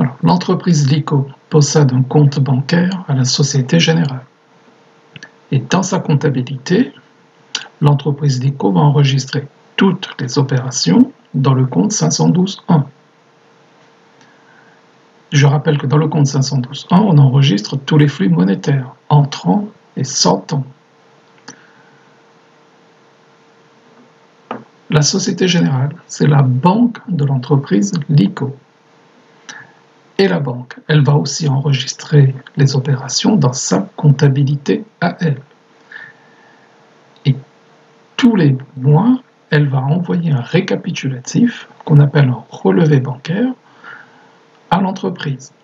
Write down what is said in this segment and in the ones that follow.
Alors, l'entreprise LICO possède un compte bancaire à la Société Générale. Et dans sa comptabilité, l'entreprise LICO va enregistrer toutes les opérations dans le compte 512.1. Je rappelle que dans le compte 512.1, on enregistre tous les flux monétaires, entrants et sortants. La Société Générale, c'est la banque de l'entreprise LICO. Et la banque, elle va aussi enregistrer les opérations dans sa comptabilité à elle. Et tous les mois, elle va envoyer un récapitulatif qu'on appelle un relevé bancaire à l'entreprise.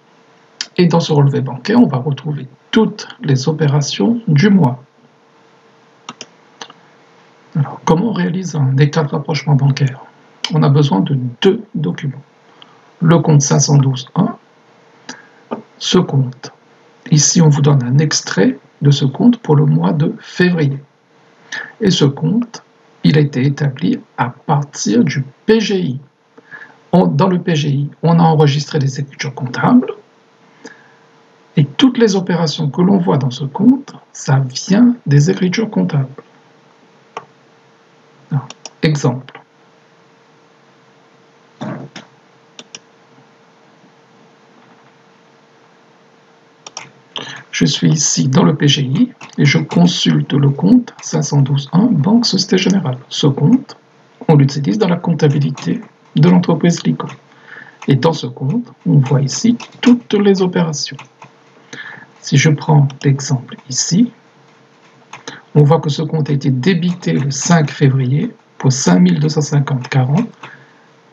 Et dans ce relevé bancaire, on va retrouver toutes les opérations du mois. Alors, comment on réalise un état de rapprochement bancaire? On a besoin de deux documents. Le compte 512.1, ce compte. Ici, on vous donne un extrait de ce compte pour le mois de février. Et ce compte, il a été établi à partir du PGI. Dans le PGI, on a enregistré les écritures comptables. Et toutes les opérations que l'on voit dans ce compte, ça vient des écritures comptables. Alors, exemple. Je suis ici dans le PGI et je consulte le compte 512.1 Banque Société Générale. Ce compte, on l'utilise dans la comptabilité de l'entreprise LICO. Et dans ce compte, on voit ici toutes les opérations. Si je prends l'exemple ici, on voit que ce compte a été débité le 5 février pour 5250,40.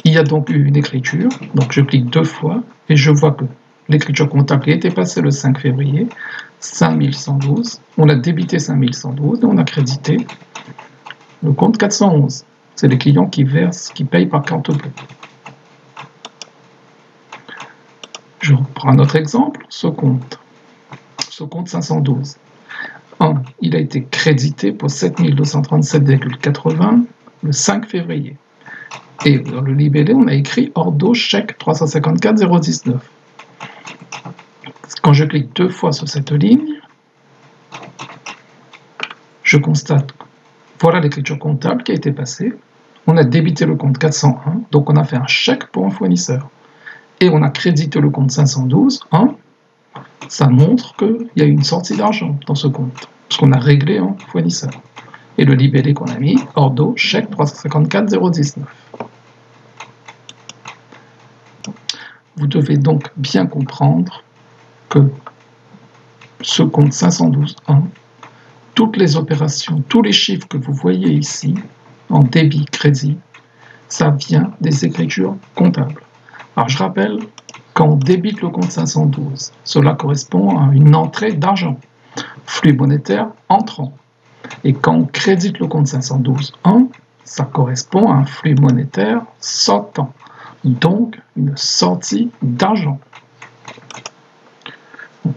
Il y a donc eu une écriture, donc je clique deux fois et je vois que l'écriture comptable a été passée le 5 février, 5112, on a débité 5112 et on a crédité le compte 411. C'est les clients qui versent, qui payent par carte bleue. Je reprends un autre exemple, ce compte 512. Il a été crédité pour 7237,80 le 5 février. Et dans le libellé, on a écrit Ordo chèque 354,019. Quand je clique deux fois sur cette ligne, je constate, voilà l'écriture comptable qui a été passée. On a débité le compte 401, donc on a fait un chèque pour un fournisseur. Et on a crédité le compte 512.1. Ça montre qu'il y a une sortie d'argent dans ce compte, parce qu'on a réglé un fournisseur. Et le libellé qu'on a mis, Ordo chèque 354,019. Vous devez donc bien comprendre que ce compte 512.1, toutes les opérations, tous les chiffres que vous voyez ici, en débit, crédit, ça vient des écritures comptables. Alors je rappelle, quand on débite le compte 512, cela correspond à une entrée d'argent, flux monétaire entrant. Et quand on crédite le compte 512.1, ça correspond à un flux monétaire sortant, donc une sortie d'argent.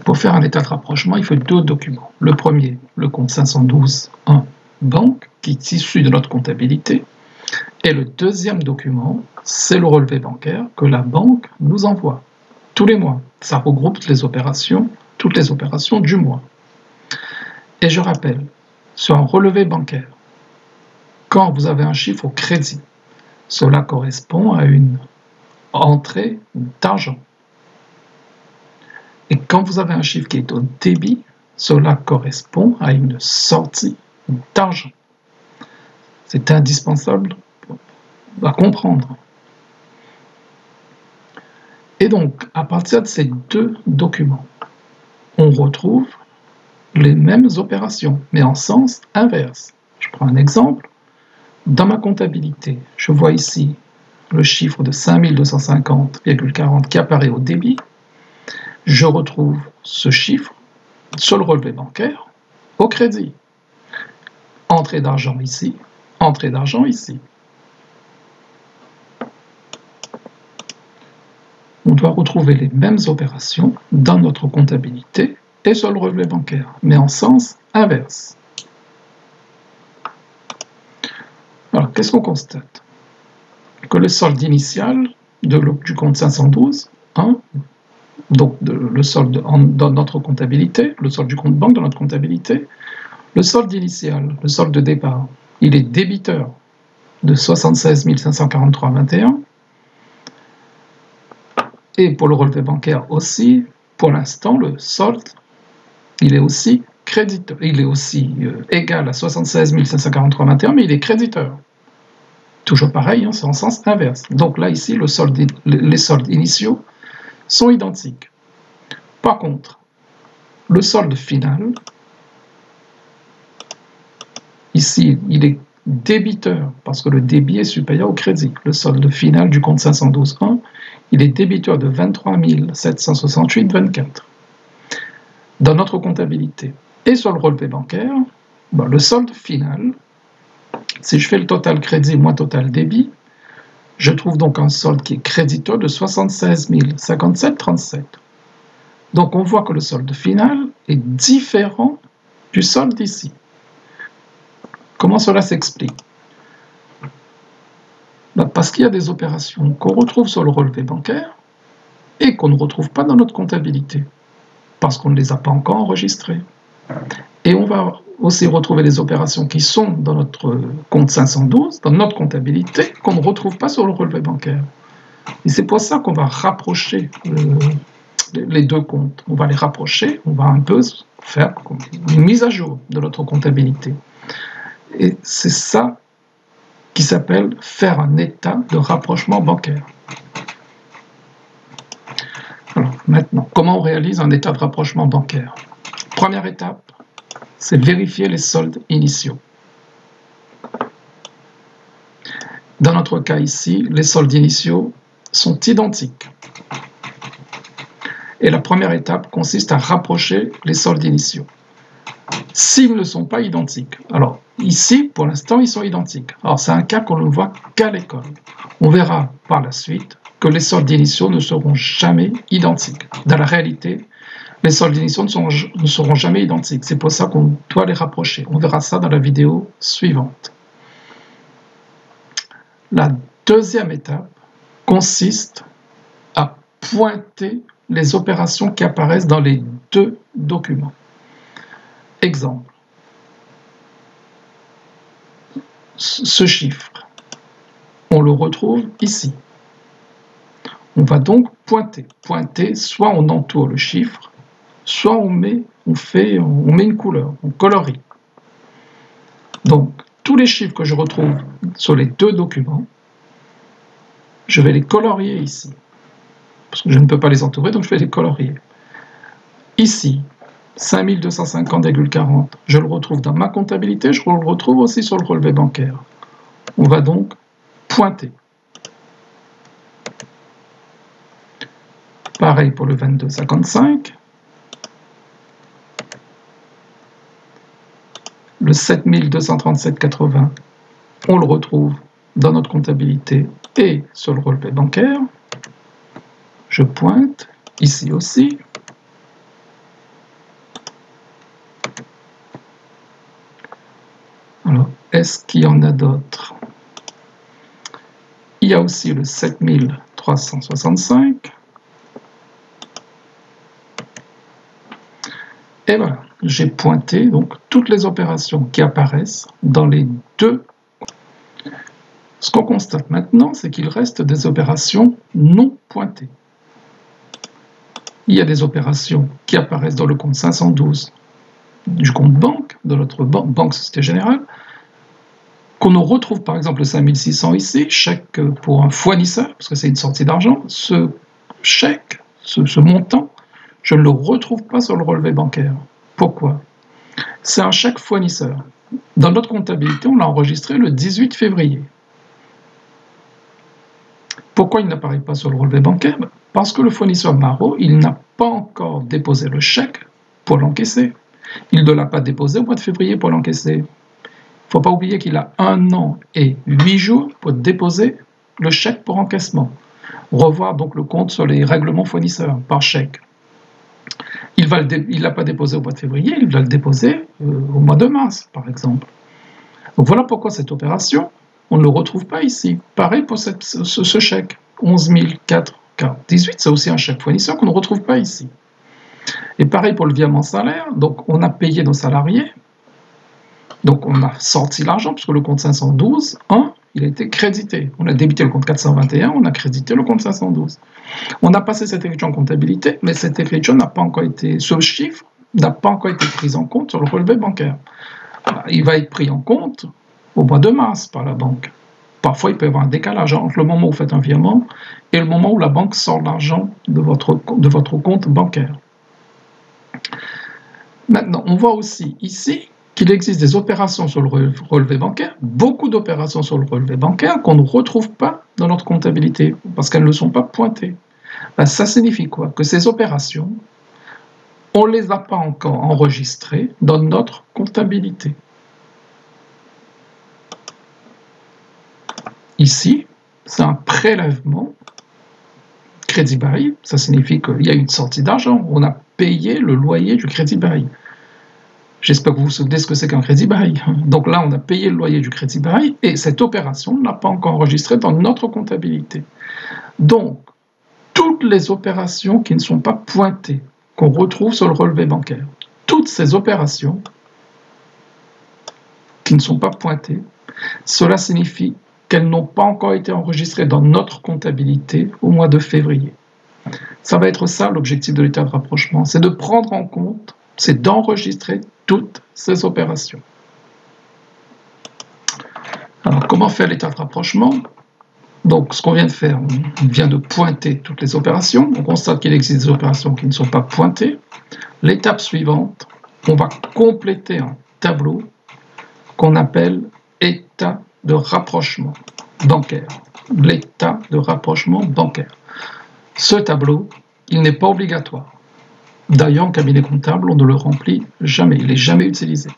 Pour faire un état de rapprochement, il faut deux documents. Le premier, le compte 512.1 banque, qui est issu de notre comptabilité. Et le deuxième document, c'est le relevé bancaire que la banque nous envoie tous les mois. Ça regroupe toutes les opérations du mois. Et je rappelle, sur un relevé bancaire, quand vous avez un chiffre au crédit, cela correspond à une entrée d'argent. Et quand vous avez un chiffre qui est au débit, cela correspond à une sortie d'argent. C'est indispensable à comprendre. Et donc, à partir de ces deux documents, on retrouve les mêmes opérations, mais en sens inverse. Je prends un exemple. Dans ma comptabilité, je vois ici le chiffre de 5250,40 qui apparaît au débit. Je retrouve ce chiffre sur le relevé bancaire au crédit. Entrée d'argent ici, entrée d'argent ici. On doit retrouver les mêmes opérations dans notre comptabilité et sur le relevé bancaire, mais en sens inverse. Alors, qu'est-ce qu'on constate? Que le solde initial du compte 512, donc le solde dans notre comptabilité, le solde du compte banque dans notre comptabilité, le solde initial, le solde de départ, il est débiteur de 76 543,21. Et pour le relevé bancaire aussi, pour l'instant, le solde, il est aussi créditeur. Il est aussi égal à 76 543,21, mais il est créditeur. Toujours pareil, hein, c'est en sens inverse. Donc là, ici, les soldes initiaux sont identiques. Par contre, le solde final, ici, il est débiteur, parce que le débit est supérieur au crédit. Le solde final du compte 512.1, il est débiteur de 23 768,24 dans notre comptabilité. Et sur le relevé bancaire, le solde final, si je fais le total crédit moins total débit, je trouve donc un solde qui est créditeur de 76 057,37. Donc on voit que le solde final est différent du solde ici. Comment cela s'explique? Parce qu'il y a des opérations qu'on retrouve sur le relevé bancaire et qu'on ne retrouve pas dans notre comptabilité, parce qu'on ne les a pas encore enregistrées. Et on va aussi retrouver des opérations qui sont dans notre compte 512, dans notre comptabilité, qu'on ne retrouve pas sur le relevé bancaire. Et c'est pour ça qu'on va rapprocher les deux comptes. On va les rapprocher, on va un peu faire une mise à jour de notre comptabilité. Et c'est ça qui s'appelle faire un état de rapprochement bancaire. Alors maintenant, comment on réalise un état de rapprochement bancaire? Première étape, c'est vérifier les soldes initiaux. Dans notre cas ici, les soldes initiaux sont identiques. Et la première étape consiste à rapprocher les soldes initiaux. S'ils ne sont pas identiques, alors ici, pour l'instant, ils sont identiques. Alors c'est un cas qu'on ne voit qu'à l'école. On verra par la suite que les soldes initiaux ne seront jamais identiques. Dans la réalité, les soldes initiaux ne seront jamais identiques. C'est pour ça qu'on doit les rapprocher. On verra ça dans la vidéo suivante. La deuxième étape consiste à pointer les opérations qui apparaissent dans les deux documents. Exemple. Ce chiffre, on le retrouve ici. On va donc pointer. Pointer, soit on entoure le chiffre, soit on met une couleur, on colorie. Donc, tous les chiffres que je retrouve sur les deux documents, je vais les colorier ici. Parce que je ne peux pas les entourer, donc je vais les colorier. Ici, 5250,40, je le retrouve dans ma comptabilité, je le retrouve aussi sur le relevé bancaire. On va donc pointer. Pareil pour le 22,55. Le 7237,80, on le retrouve dans notre comptabilité et sur le relevé bancaire. Je pointe, ici aussi. Alors, est-ce qu'il y en a d'autres? Il y a aussi le 7365. Et voilà, j'ai pointé donc toutes les opérations qui apparaissent dans les deux. Ce qu'on constate maintenant, c'est qu'il reste des opérations non pointées. Il y a des opérations qui apparaissent dans le compte 512 du compte banque, de notre banque Société Générale, qu'on ne retrouve par exemple le 5600 ici, chèque pour un fournisseur, parce que c'est une sortie d'argent. Ce chèque, ce montant, je ne le retrouve pas sur le relevé bancaire. Pourquoi? C'est un chèque fournisseur. Dans notre comptabilité, on l'a enregistré le 18 février. Pourquoi il n'apparaît pas sur le relevé bancaire? Parce que le fournisseur Marot, il n'a pas encore déposé le chèque pour l'encaisser. Il ne l'a pas déposé au mois de février pour l'encaisser. Il ne faut pas oublier qu'il a 1 an et 8 jours pour déposer le chèque pour encaissement. Revoir donc le compte sur les règlements fournisseurs par chèque. Il ne l'a pas déposé au mois de février, il va le déposer au mois de mars, par exemple. Donc voilà pourquoi cette opération, on ne le retrouve pas ici. Pareil pour ce chèque, 11 004 car 18, c'est aussi un chèque fournisseur qu'on ne retrouve pas ici. Et pareil pour le virement salaire, donc on a payé nos salariés, donc on a sorti l'argent, puisque le compte 512, 1, il a été crédité. On a débité le compte 421, on a crédité le compte 512. On a passé cette écriture en comptabilité, mais cette écriture n'a pas encore été, ce chiffre n'a pas encore été pris en compte sur le relevé bancaire. Il va être pris en compte au mois de mars par la banque. Parfois, il peut y avoir un décalage entre le moment où vous faites un virement et le moment où la banque sort l'argent de votre compte bancaire. Maintenant, on voit aussi ici qu'il existe des opérations sur le relevé bancaire, beaucoup d'opérations sur le relevé bancaire qu'on ne retrouve pas dans notre comptabilité parce qu'elles ne sont pas pointées. Ben, ça signifie quoi? Que ces opérations, on ne les a pas encore enregistrées dans notre comptabilité. Ici, c'est un prélèvement crédit bail, ça signifie qu'il y a une sortie d'argent, on a payé le loyer du crédit bail. J'espère que vous vous souvenez ce que c'est qu'un crédit bail. Donc là, on a payé le loyer du crédit bail et cette opération n'a pas encore enregistré dans notre comptabilité. Donc, toutes les opérations qui ne sont pas pointées, qu'on retrouve sur le relevé bancaire, toutes ces opérations qui ne sont pas pointées, cela signifie qu'elles n'ont pas encore été enregistrées dans notre comptabilité au mois de février. Ça va être ça l'objectif de l'état de rapprochement, c'est de prendre en compte, c'est d'enregistrer toutes ces opérations. Alors, comment faire l'état de rapprochement? Donc, ce qu'on vient de faire, on vient de pointer toutes les opérations. On constate qu'il existe des opérations qui ne sont pas pointées. L'étape suivante, on va compléter un tableau qu'on appelle état de rapprochement bancaire. L'état de rapprochement bancaire. Ce tableau, il n'est pas obligatoire. D'ailleurs, en cabinet comptable, on ne le remplit jamais, il n'est jamais utilisé.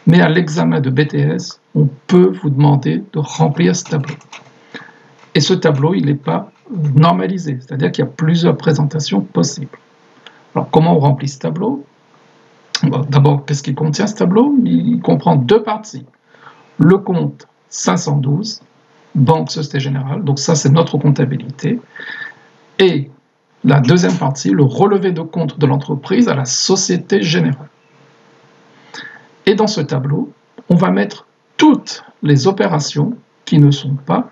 Mais à l'examen de BTS, on peut vous demander de remplir ce tableau. Et ce tableau, il n'est pas normalisé, c'est-à-dire qu'il y a plusieurs présentations possibles. Alors, comment on remplit ce tableau? D'abord, qu'est-ce qu'il contient ce tableau? Il comprend deux parties. Le compte 512, Banque Société Générale, donc ça c'est notre comptabilité, et la deuxième partie, le relevé de compte de l'entreprise à la Société Générale. Et dans ce tableau, on va mettre toutes les opérations qui ne sont pas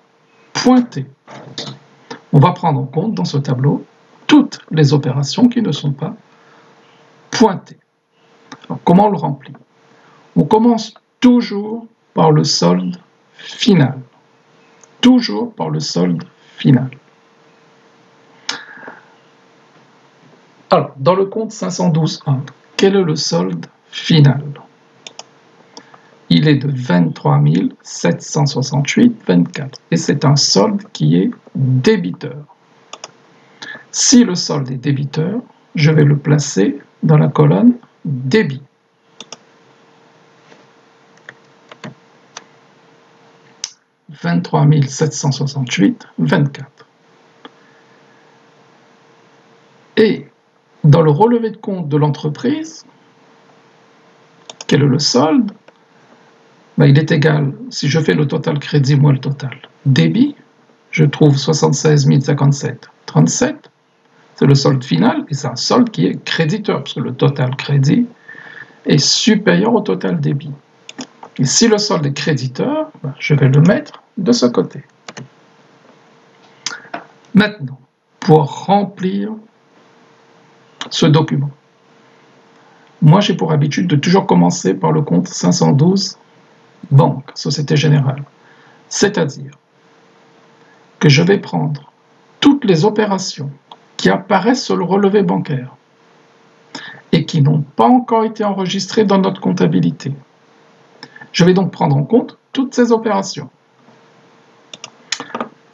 pointées. On va prendre en compte dans ce tableau toutes les opérations qui ne sont pas pointées. Alors, comment on le remplit? On commence toujours par le solde final. Toujours par le solde final. Alors, dans le compte 512.1, quel est le solde final? Il est de 23 768,24 et c'est un solde qui est débiteur. Si le solde est débiteur, je vais le placer dans la colonne débit. « 23 768,24 ». Et dans le relevé de compte de l'entreprise, quel est le solde? Il est égal, si je fais le total crédit moins le total débit, je trouve 76 057,37. C'est le solde final et c'est un solde qui est créditeur, parce que le total crédit est supérieur au total débit. Et si le solde est créditeur, je vais le mettre de ce côté. Maintenant, pour remplir ce document, moi j'ai pour habitude de toujours commencer par le compte 512 Banque, Société Générale. C'est-à-dire que je vais prendre toutes les opérations qui apparaissent sur le relevé bancaire et qui n'ont pas encore été enregistrées dans notre comptabilité. Je vais donc prendre en compte toutes ces opérations.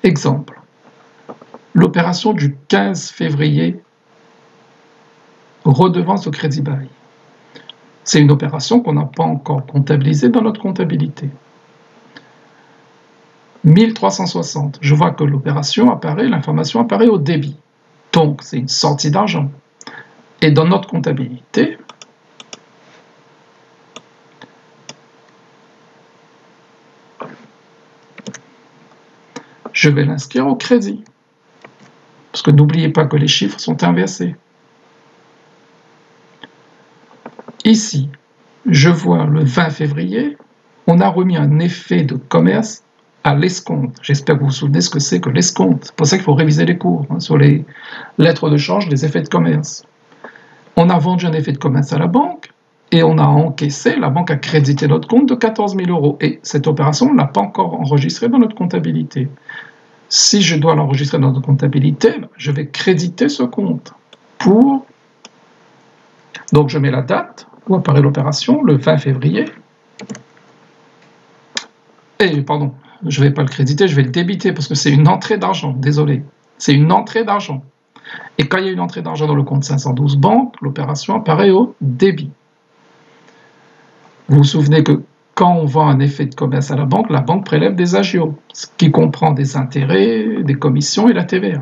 Exemple, l'opération du 15 février, redevance au crédit bail. C'est une opération qu'on n'a pas encore comptabilisée dans notre comptabilité. 1360, je vois que l'opération apparaît, l'information apparaît au débit. Donc, c'est une sortie d'argent. Et dans notre comptabilité, je vais l'inscrire au crédit. Parce que n'oubliez pas que les chiffres sont inversés. Ici, je vois le 20 février, on a remis un effet de commerce à l'escompte. J'espère que vous vous souvenez ce que c'est que l'escompte. C'est pour ça qu'il faut réviser les cours sur les lettres de change, les effets de commerce. On a vendu un effet de commerce à la banque et on a encaissé, la banque a crédité notre compte de 14 000 €. Et cette opération, on ne l'a pas encore enregistrée dans notre comptabilité. Si je dois l'enregistrer dans notre comptabilité, je vais créditer ce compte pour... Donc je mets la date où apparaît l'opération, le 20 février. Et pardon, je ne vais pas le créditer, je vais le débiter parce que c'est une entrée d'argent, désolé. C'est une entrée d'argent. Et quand il y a une entrée d'argent dans le compte 512 banque, l'opération apparaît au débit. Vous vous souvenez que quand on vend un effet de commerce à la banque prélève des agios, ce qui comprend des intérêts, des commissions et la TVA.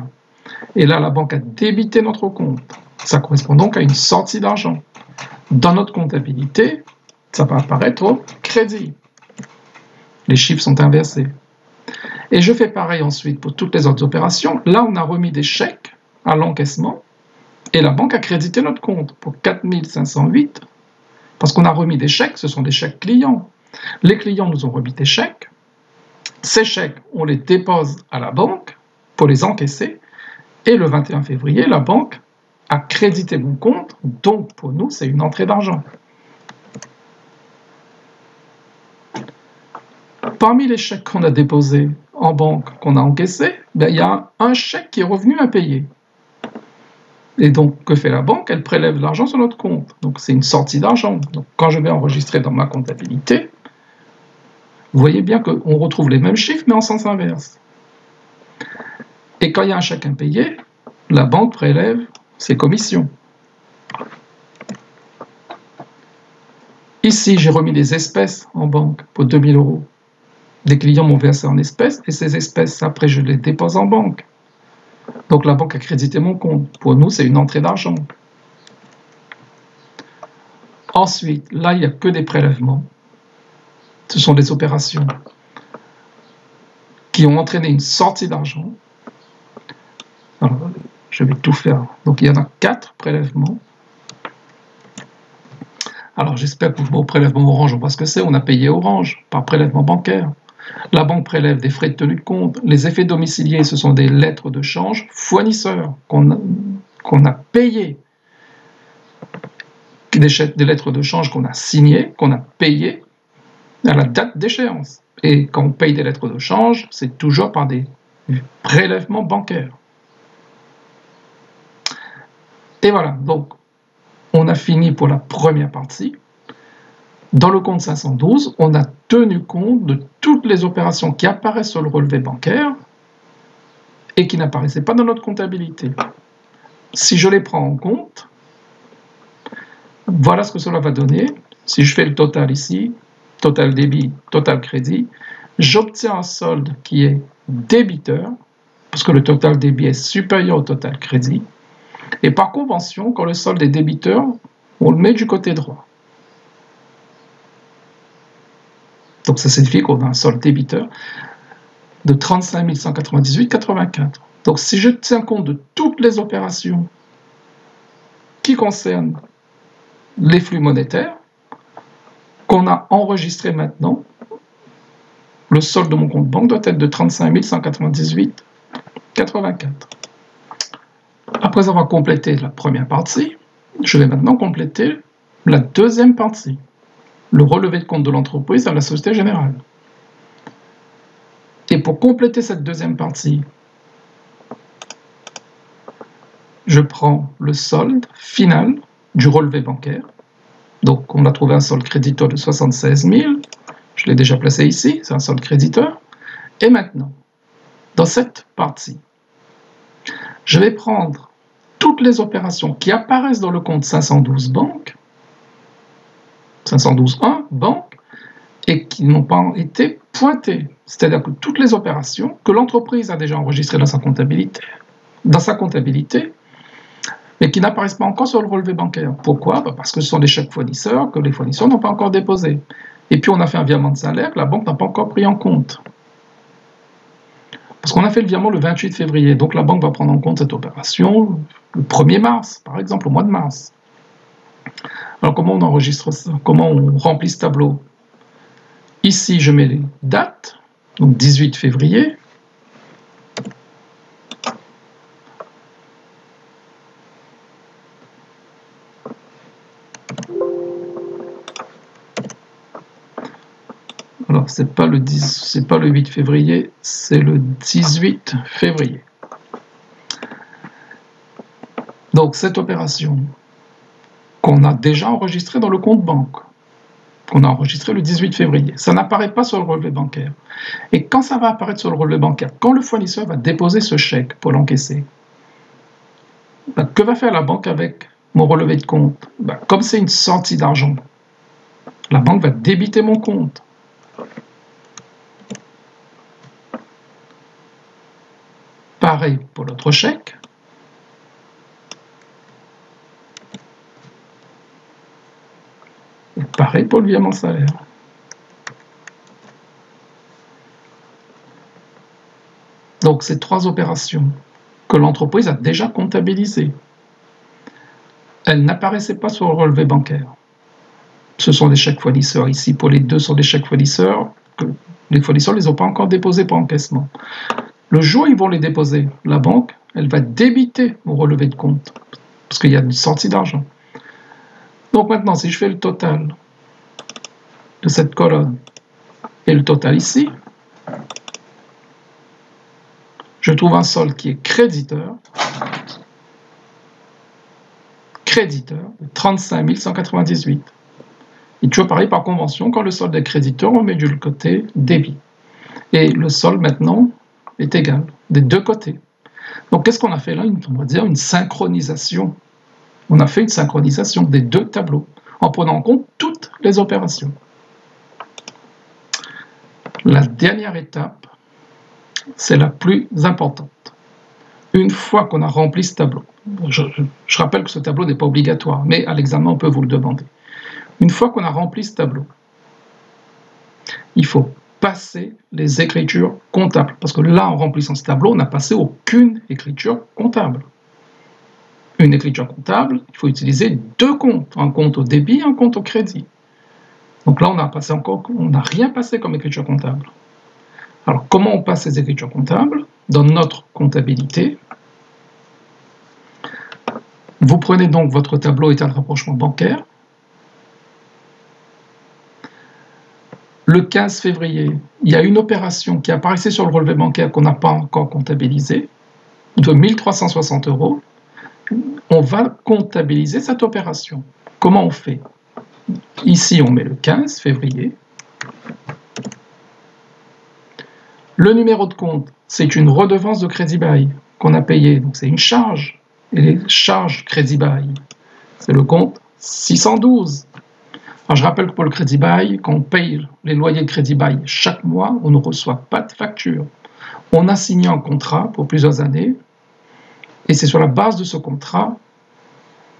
Et là, la banque a débité notre compte. Ça correspond donc à une sortie d'argent. Dans notre comptabilité, ça va apparaître au crédit. Les chiffres sont inversés. Et je fais pareil ensuite pour toutes les autres opérations. Là, on a remis des chèques à l'encaissement et la banque a crédité notre compte pour 4 508 parce qu'on a remis des chèques, ce sont des chèques clients. Les clients nous ont remis des chèques. Ces chèques, on les dépose à la banque pour les encaisser et le 21 février, la banque a crédité mon compte, donc pour nous, c'est une entrée d'argent. Parmi les chèques qu'on a déposés en banque, qu'on a encaissés, il y a un chèque qui est revenu impayé. Et donc, que fait la banque? Elle prélève l'argent sur notre compte. Donc, c'est une sortie d'argent. Donc, quand je vais enregistrer dans ma comptabilité, vous voyez bien qu'on retrouve les mêmes chiffres, mais en sens inverse. Et quand il y a un chèque impayé, la banque prélève ses commissions. Ici, j'ai remis des espèces en banque pour 2 000 €. Des clients m'ont versé en espèces et ces espèces, après, je les dépose en banque. Donc la banque a crédité mon compte. Pour nous, c'est une entrée d'argent. Ensuite, là, il n'y a que des prélèvements. Ce sont des opérations qui ont entraîné une sortie d'argent. Alors, je vais tout faire. Donc il y en a 4 prélèvements. Alors j'espère que vos prélèvements Orange, on voit ce que c'est. On a payé Orange par prélèvement bancaire. La banque prélève des frais de tenue de compte. Les effets domiciliés, ce sont des lettres de change fournisseurs qu'on a payées. Des lettres de change qu'on a signées, qu'on a payées à la date d'échéance. Et quand on paye des lettres de change, c'est toujours par des prélèvements bancaires. Et voilà, donc on a fini pour la première partie. Dans le compte 512, on a tenu compte de toutes les opérations qui apparaissent sur le relevé bancaire et qui n'apparaissaient pas dans notre comptabilité. Si je les prends en compte, voilà ce que cela va donner. Si je fais le total ici, total débit, total crédit, j'obtiens un solde qui est débiteur, parce que le total débit est supérieur au total crédit. Et par convention, quand le solde est débiteur, on le met du côté droit. Donc ça signifie qu'on a un solde débiteur de 35 198,84. Donc si je tiens compte de toutes les opérations qui concernent les flux monétaires qu'on a enregistrés maintenant, le solde de mon compte banque doit être de 35 198,84. Après avoir complété la première partie, je vais maintenant compléter la deuxième partie, le relevé de compte de l'entreprise à la Société Générale. Et pour compléter cette deuxième partie, je prends le solde final du relevé bancaire. Donc on a trouvé un solde créditeur de 76 000, je l'ai déjà placé ici, c'est un solde créditeur. Et maintenant, dans cette partie, je vais prendre toutes les opérations qui apparaissent dans le compte 512 banque, 512.1 banque, et qui n'ont pas été pointées. C'est-à-dire que toutes les opérations que l'entreprise a déjà enregistrées dans sa comptabilité, mais qui n'apparaissent pas encore sur le relevé bancaire. Pourquoi? Parce que ce sont des chèques fournisseurs que les fournisseurs n'ont pas encore déposés. Et puis on a fait un virement de salaire que la banque n'a pas encore pris en compte. Parce qu'on a fait le virement le 28 février, donc la banque va prendre en compte cette opération le 1er mars, par exemple, au mois de mars. Alors comment on enregistre ça? Comment on remplit ce tableau? Ici, je mets les dates, donc 18 février. Alors, c'est pas le 8 février, c'est le 18 février. Donc, cette opération qu'on a déjà enregistrée dans le compte banque, qu'on a enregistré le 18 février, ça n'apparaît pas sur le relevé bancaire. Et quand ça va apparaître sur le relevé bancaire, quand le fournisseur va déposer ce chèque pour l'encaisser, que va faire la banque avec mon relevé de compte? Comme c'est une sortie d'argent, la banque va débiter mon compte. Pareil pour l'autre chèque. Et pareil pour le virement salaire. Donc, ces 3 opérations que l'entreprise a déjà comptabilisées, elles n'apparaissaient pas sur le relevé bancaire. Ce sont des chèques fournisseurs. Ici, pour les 2 sont des chèques fournisseurs. Les fournisseurs ne les ont pas encore déposés pour encaissement. Le jour où ils vont les déposer, la banque, elle va débiter mon relevé de compte, parce qu'il y a une sortie d'argent. Donc maintenant, si je fais le total de cette colonne et le total ici, je trouve un solde qui est créditeur de 35 198. Et toujours pareil, par convention, quand le solde est créditeur, on met du côté débit. Et le solde maintenant est égal des 2 côtés. Donc qu'est-ce qu'on a fait là? On va dire une synchronisation. On a fait une synchronisation des 2 tableaux en prenant en compte toutes les opérations. La dernière étape, c'est la plus importante. Une fois qu'on a rempli ce tableau, je rappelle que ce tableau n'est pas obligatoire, mais à l'examen, on peut vous le demander. Une fois qu'on a rempli ce tableau, il faut passer les écritures comptables. Parce que là, en remplissant ce tableau, on n'a passé aucune écriture comptable. Une écriture comptable, il faut utiliser 2 comptes, un compte au débit et un compte au crédit. Donc là, on n'a rien passé comme écriture comptable. Alors, comment on passe ces écritures comptables? Dans notre comptabilité, vous prenez donc votre tableau état de rapprochement bancaire. Le 15 février, il y a une opération qui apparaissait sur le relevé bancaire qu'on n'a pas encore comptabilisée, de 1 360 €. On va comptabiliser cette opération. Comment on fait? Ici, on met le 15 février. Le numéro de compte, c'est une redevance de crédit bail qu'on a payée, donc c'est une charge. Et les charges crédit bail, c'est le compte 612. Alors je rappelle que pour le crédit bail, quand on paye les loyers de crédit bail chaque mois, on ne reçoit pas de facture. On a signé un contrat pour plusieurs années, et c'est sur la base de ce contrat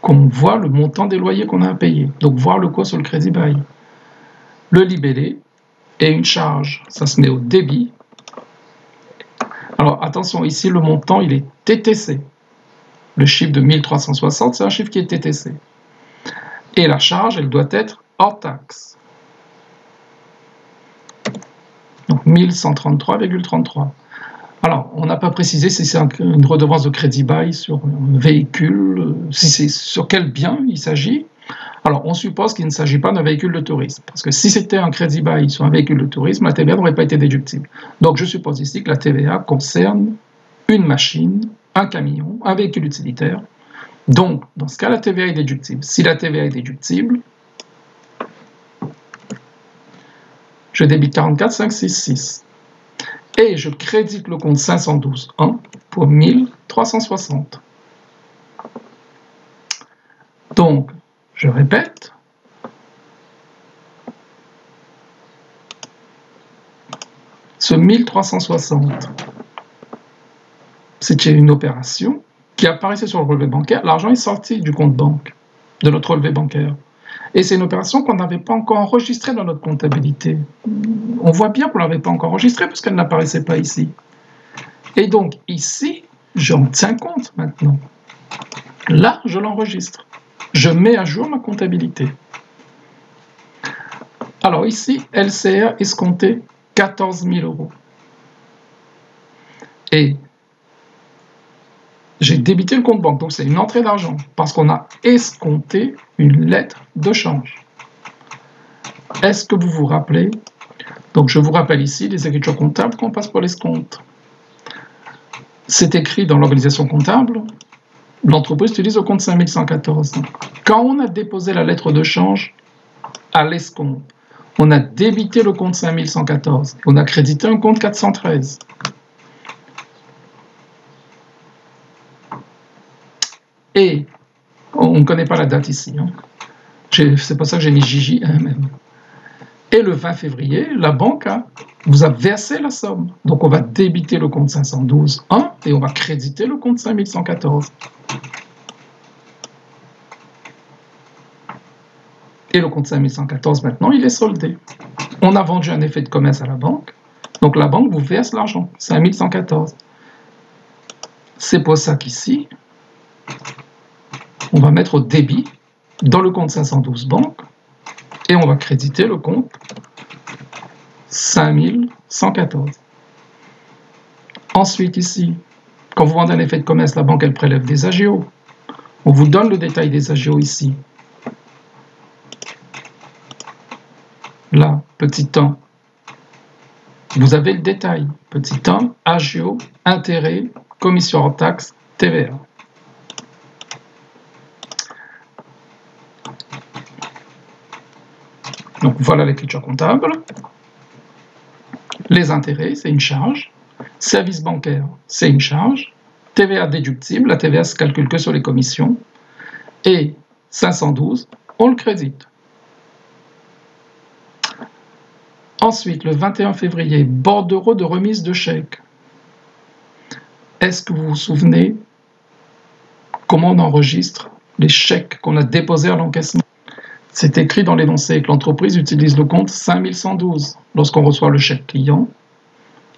qu'on voit le montant des loyers qu'on a à payer. Donc voir le coût sur le crédit bail. Le libellé est une charge, ça se met au débit. Alors attention, ici le montant il est TTC. Le chiffre de 1360, c'est un chiffre qui est TTC. Et la charge, elle doit être hors taxe. Donc 1133,33. Alors, on n'a pas précisé si c'est une redevance de crédit bail sur un véhicule, si c'est sur quel bien il s'agit. Alors, on suppose qu'il ne s'agit pas d'un véhicule de tourisme, parce que si c'était un crédit bail sur un véhicule de tourisme, la TVA n'aurait pas été déductible. Donc, je suppose ici que la TVA concerne une machine, un camion, un véhicule utilitaire. Donc, dans ce cas, la TVA est déductible. Si la TVA est déductible, je débite 44 566. Et je crédite le compte 512.1 pour 1360. Donc, je répète, ce 1360, c'était une opération qui apparaissait sur le relevé bancaire. L'argent est sorti du compte banque, de notre relevé bancaire. Et c'est une opération qu'on n'avait pas encore enregistrée dans notre comptabilité. On voit bien qu'on ne l'avait pas encore enregistrée parce qu'elle n'apparaissait pas ici. Et donc ici, j'en tiens compte maintenant. Là, je l'enregistre. Je mets à jour ma comptabilité. Alors ici, LCR escompté 14 000 €. Et j'ai débité le compte banque, donc c'est une entrée d'argent, parce qu'on a escompté une lettre de change. Est-ce que vous vous rappelez? Donc je vous rappelle ici les écritures comptables qu'on passe pour l'escompte. C'est écrit dans l'organisation comptable, l'entreprise utilise le compte 5114. Quand on a déposé la lettre de change à l'escompte, on a débité le compte 5114, on a crédité un compte 413. Et on ne connaît pas la date ici, hein. C'est pour ça que j'ai mis JJMM. Et le 20 février, la banque vous a versé la somme. Donc on va débiter le compte 512.1 et on va créditer le compte 5114. Et le compte 5114 maintenant, il est soldé. On a vendu un effet de commerce à la banque. Donc la banque vous verse l'argent, 5114. C'est pour ça qu'ici, on va mettre au débit dans le compte 512 banque et on va créditer le compte 5114. Ensuite ici, quand vous vendez un effet de commerce, la banque elle prélève des agios. On vous donne le détail des agios ici. Là, petit 1, vous avez le détail. Petit 1, agio, intérêt, commission hors taxe, TVA. Donc voilà l'écriture comptable. Les intérêts, c'est une charge. Service bancaire, c'est une charge. TVA déductible, la TVA se calcule que sur les commissions. Et 512, on le crédite. Ensuite, le 21 février, bordereau de remise de chèques. Est-ce que vous vous souvenez comment on enregistre les chèques qu'on a déposés à l'encaissement? C'est écrit dans l'énoncé que l'entreprise utilise le compte 5112 lorsqu'on reçoit le chèque client.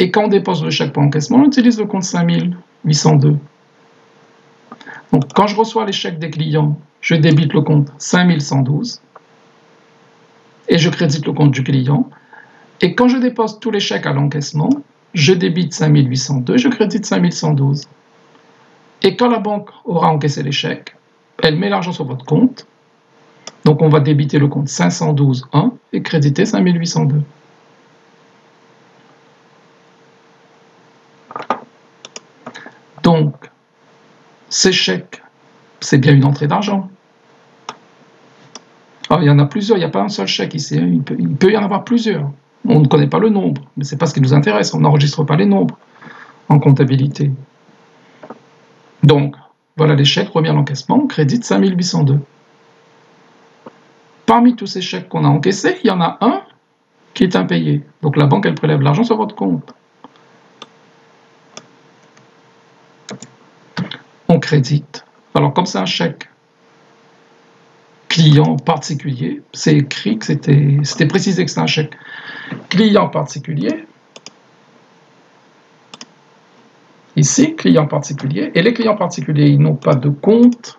Et quand on dépose le chèque pour encaissement, on utilise le compte 5802. Donc quand je reçois les chèques des clients, je débite le compte 5112 et je crédite le compte du client. Et quand je dépose tous les chèques à l'encaissement, je débite 5802 et je crédite 5112. Et quand la banque aura encaissé les chèques, elle met l'argent sur votre compte. Donc on va débiter le compte 512.1 et créditer 5802. Donc, ces chèques, c'est bien une entrée d'argent. Alors, il y en a plusieurs, il n'y a pas un seul chèque ici, il peut y en avoir plusieurs. On ne connaît pas le nombre, mais ce n'est pas ce qui nous intéresse, on n'enregistre pas les nombres en comptabilité. Donc, voilà les chèques remis à l'encaissement, on crédite 5802. Parmi tous ces chèques qu'on a encaissés, il y en a un qui est impayé. Donc la banque, elle prélève l'argent sur votre compte. On crédite. Alors comme c'est un chèque client particulier, c'est écrit que c'était précisé que c'est un chèque client particulier. Ici, client particulier. Et les clients particuliers, ils n'ont pas de compte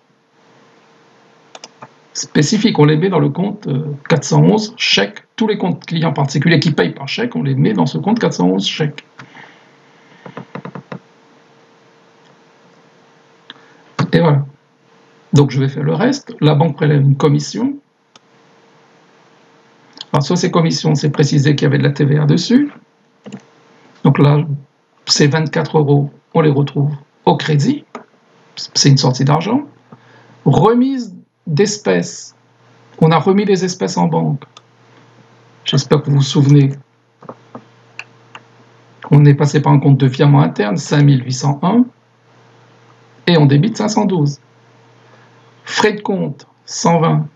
spécifique. On les met dans le compte 411 chèques. Tous les comptes clients particuliers qui payent par chèque, on les met dans ce compte 411 chèques. Et voilà. Donc je vais faire le reste. La banque prélève une commission. Alors sur ces commissions, c'est précisé qu'il y avait de la TVA dessus. Donc là, ces 24 €, on les retrouve au crédit. C'est une sortie d'argent. Remise d'espèces. On a remis les espèces en banque. J'espère que vous vous souvenez. On est passé par un compte de virement interne, 5801. Et on débite 512. Frais de compte, 120.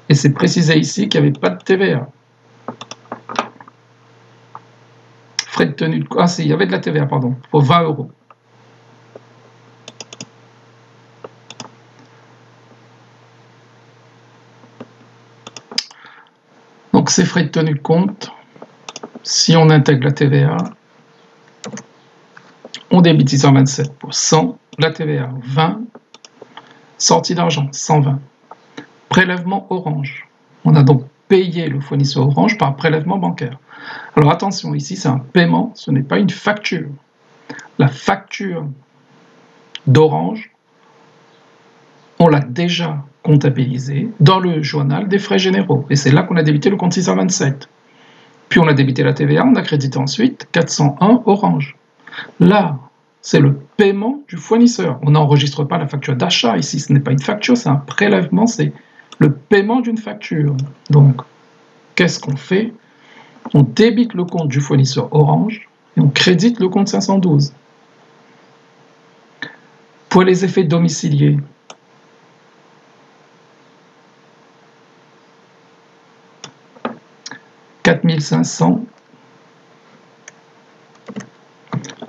Et c'est précisé ici qu'il n'y avait pas de TVA. Frais de tenue de... Ah si, il y avait de la TVA, pardon, pour 20 €. Donc ces frais de tenue de compte, si on intègre la TVA, On débite 627 pour 100, la TVA 20, sortie d'argent 120. Prélèvement Orange. On a donc payé le fournisseur Orange par prélèvement bancaire. Alors attention, ici c'est un paiement, ce n'est pas une facture. La facture d'Orange, on l'a déjà comptabilisée dans le journal des frais généraux. Et c'est là qu'on a débité le compte 627. Puis on a débité la TVA, on a crédité ensuite 401 Orange. Là, c'est le paiement du fournisseur. On n'enregistre pas la facture d'achat ici, ce n'est pas une facture, c'est un prélèvement, c'est le paiement d'une facture. Donc, qu'est-ce qu'on fait? On débite le compte du fournisseur Orange et on crédite le compte 512. Pour les effets domiciliés, « 4500 »,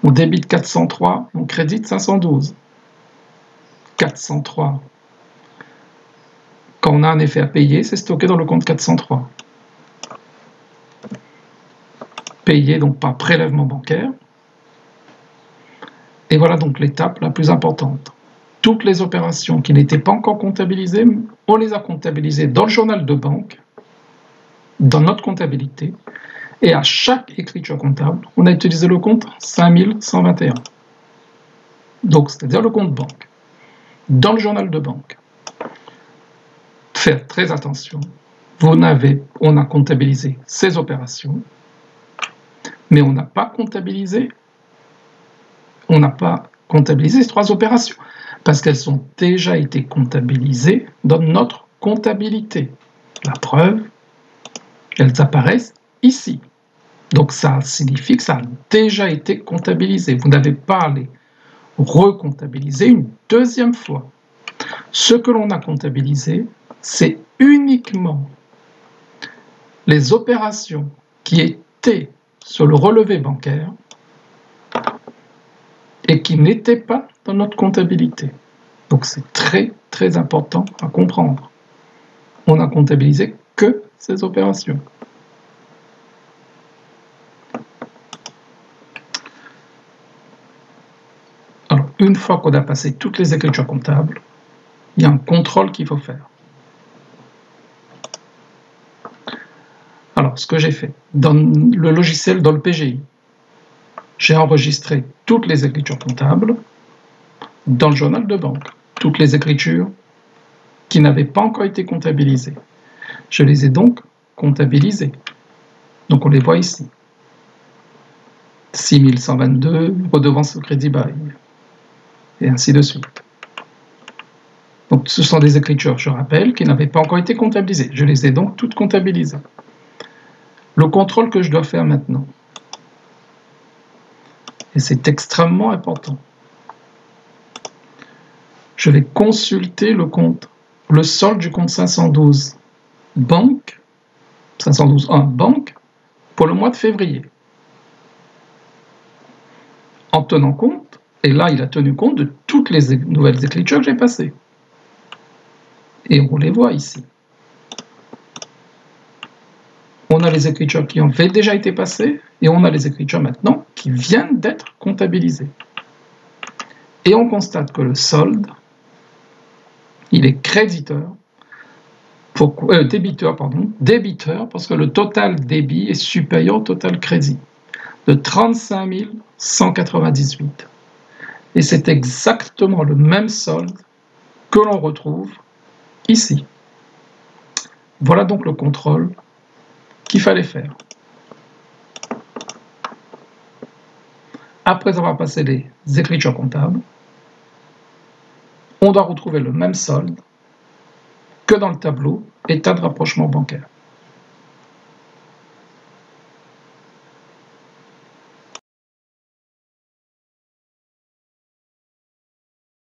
on débite 403, on crédite 512. 403. Quand on a un effet à payer, c'est stocké dans le compte 403. Payé donc par prélèvement bancaire. Et voilà donc l'étape la plus importante. Toutes les opérations qui n'étaient pas encore comptabilisées, on les a comptabilisées dans le journal de banque, dans notre comptabilité, et à chaque écriture comptable, on a utilisé le compte 5121. Donc, c'est-à-dire le compte banque, dans le journal de banque. Faire très attention, on a comptabilisé ces opérations, mais on n'a pas comptabilisé ces trois opérations, parce qu'elles ont déjà été comptabilisées dans notre comptabilité. La preuve, elles apparaissent ici. Donc ça signifie que ça a déjà été comptabilisé. Vous n'avez pas à les recomptabiliser une deuxième fois. Ce que l'on a comptabilisé, c'est uniquement les opérations qui étaient sur le relevé bancaire et qui n'étaient pas dans notre comptabilité. Donc c'est très très important à comprendre. On n'a comptabilisé que ces opérations. Alors, une fois qu'on a passé toutes les écritures comptables, il y a un contrôle qu'il faut faire. Alors, ce que j'ai fait, dans le logiciel, dans le PGI, j'ai enregistré toutes les écritures comptables dans le journal de banque. Toutes les écritures qui n'avaient pas encore été comptabilisées. Je les ai donc comptabilisées. Donc on les voit ici. 6122, redevance au crédit bail, et ainsi de suite. Donc ce sont des écritures, je rappelle, qui n'avaient pas encore été comptabilisées. Je les ai donc toutes comptabilisées. Le contrôle que je dois faire maintenant, et c'est extrêmement important, je vais consulter le compte, le solde du compte 512 banque, 512.1 banque, pour le mois de février. En tenant compte, et là il a tenu compte de toutes les nouvelles écritures que j'ai passées. Et on les voit ici. On a les écritures qui ont déjà été passées, et on a les écritures maintenant qui viennent d'être comptabilisées. Et on constate que le solde, il est créditeur, débiteur, parce que le total débit est supérieur au total crédit, de 35 198. Et c'est exactement le même solde que l'on retrouve ici. Voilà donc le contrôle qu'il fallait faire. Après avoir passé les écritures comptables, on doit retrouver le même solde que dans le tableau état de rapprochement bancaire.